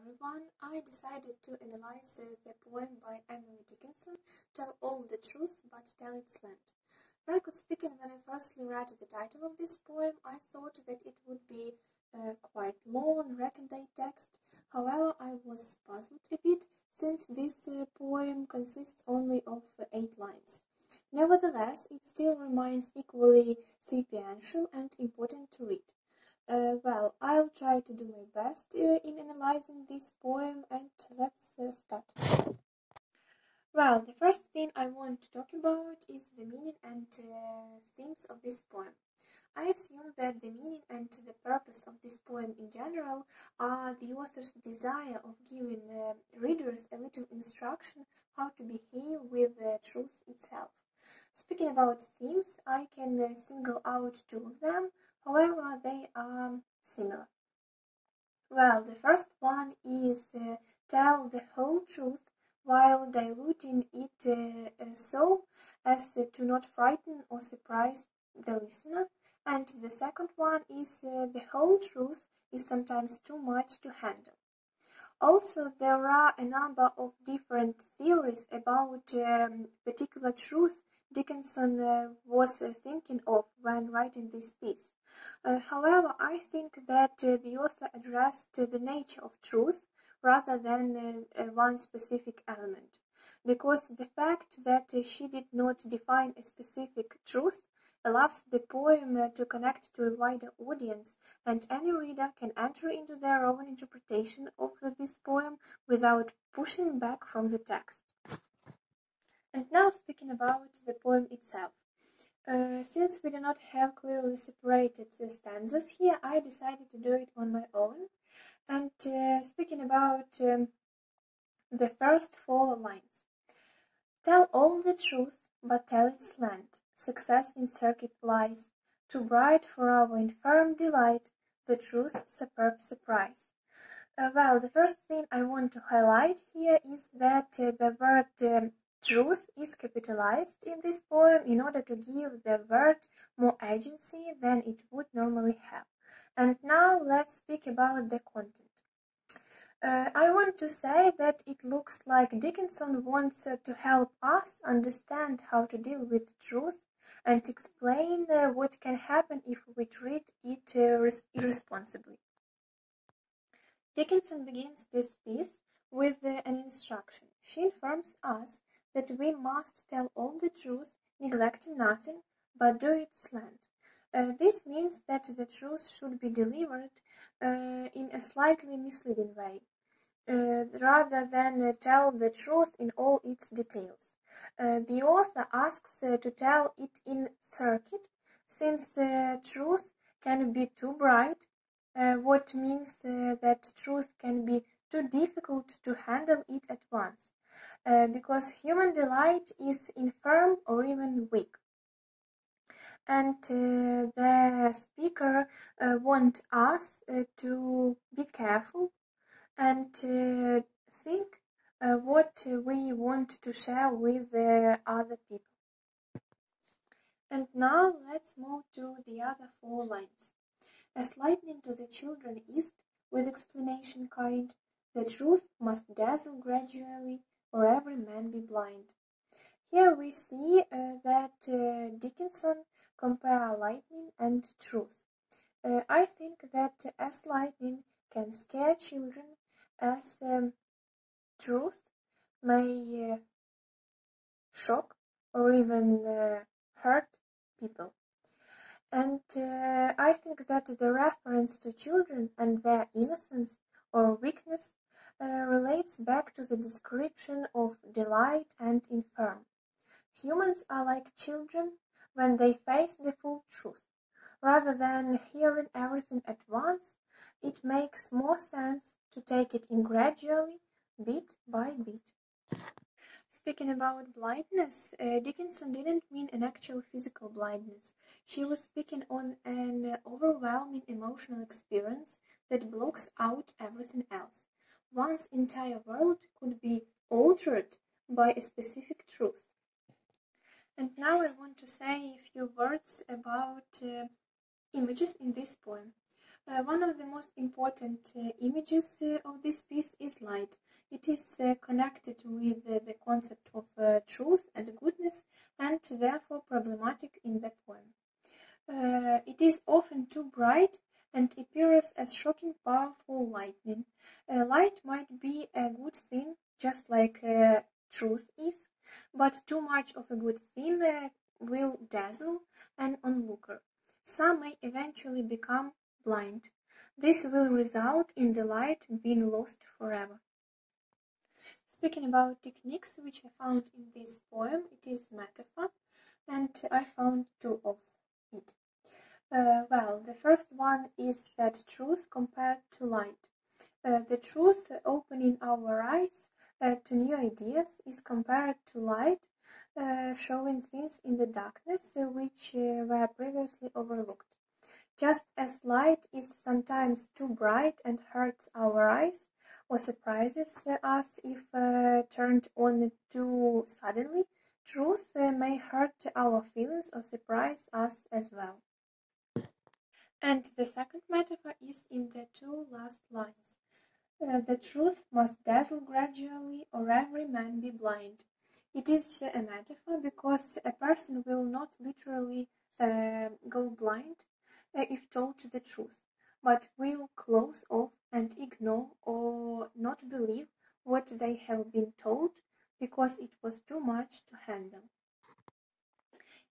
everyone. I decided to analyze the poem by Emily Dickinson, Tell All the Truth but Tell It Slant. Frankly speaking, when I firstly read the title of this poem, I thought that it would be quite long, recondite text. However, I was puzzled a bit, since this poem consists only of 8 lines. Nevertheless, it still remains equally sapiential and important to read. Well, I'll try to do my best in analyzing this poem, and let's start. Well, the first thing I want to talk about is the meaning and themes of this poem. I assume that the meaning and the purpose of this poem in general are the author's desire of giving readers a little instruction how to behave with the truth itself. Speaking about themes, I can single out 2 of them, however they are similar. Well, the first one is tell the whole truth while diluting it so as to not frighten or surprise the listener, and the second one is the whole truth is sometimes too much to handle. Also, there are a number of different theories about particular truth Dickinson was thinking of when writing this piece. However, I think that the author addressed the nature of truth rather than one specific element, because the fact that she did not define a specific truth allows the poem to connect to a wider audience, and any reader can enter into their own interpretation of this poem without pushing back from the text. And now speaking about the poem itself. Since we do not have clearly separated stanzas here, I decided to do it on my own. And speaking about the first 4 lines. Tell all the truth, but tell it slant. Success in circuit lies. Too bright for our infirm delight, the truth superb surprise. Well, the first thing I want to highlight here is that the word truth is capitalized in this poem in order to give the word more agency than it would normally have. And now let's speak about the content. I want to say that it looks like Dickinson wants to help us understand how to deal with truth and explain what can happen if we treat it irresponsibly. Dickinson begins this piece with an instruction. She informs us that we must tell all the truth, neglecting nothing, but do it slant. This means that the truth should be delivered in a slightly misleading way, rather than tell the truth in all its details. The author asks to tell it in circuit, since truth can be too bright, what means that truth can be too difficult to handle it at once, because human delight is infirm or even weak. And the speaker wants us to be careful and think what we want to share with other people. And now let's move to the other 4 lines. As lightning to the children east, with explanation kind, the truth must dazzle gradually, or every man be blind. Here we see that Dickinson compare lightning and truth. I think that as lightning can scare children, as truth may shock or even hurt people. And I think that the reference to children and their innocence or weakness relates back to the description of delight and infirm. Humans are like children when they face the full truth. Rather than hearing everything at once, it makes more sense to take it in gradually, bit by bit. Speaking about blindness, Dickinson didn't mean an actual physical blindness. She was speaking on an overwhelming emotional experience that blocks out everything else. One's entire world could be altered by a specific truth. And now I want to say a few words about images in this poem. One of the most important images of this piece is light. It is connected with the concept of truth and goodness, and therefore problematic in the poem. It is often too bright and appears as shocking, powerful lightning. Light might be a good thing, just like truth is, but too much of a good thing will dazzle an onlooker. Some may eventually become blind. This will result in the light being lost forever. Speaking about techniques which I found in this poem, it is metaphor, and I found two of it. Well, the first one is that truth compared to light. The truth opening our eyes to new ideas is compared to light, showing things in the darkness which were previously overlooked. Just as light is sometimes too bright and hurts our eyes, or surprises us if turned on too suddenly, truth may hurt our feelings or surprise us as well. And the second metaphor is in the two last lines. The truth must dazzle gradually, or every man be blind. It is a metaphor because a person will not literally go blind if told the truth, but will close off and ignore or not believe what they have been told because it was too much to handle.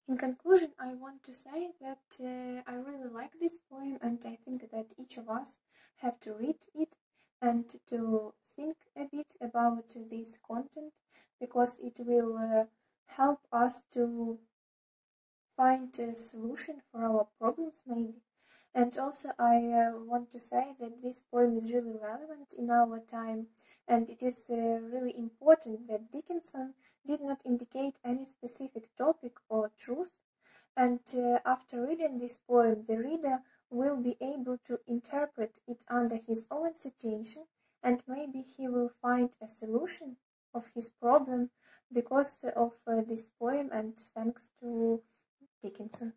In conclusion, I want to say that I really like this poem, and I think that each of us have to read it and to think a bit about this content, because it will help us to find a solution for our problems maybe. And also I want to say that this poem is really relevant in our time, and it is really important that Dickinson did not indicate any specific topic or truth, and after reading this poem the reader will be able to interpret it under his own situation, and maybe he will find a solution of his problem because of this poem, and thanks to Dickinson.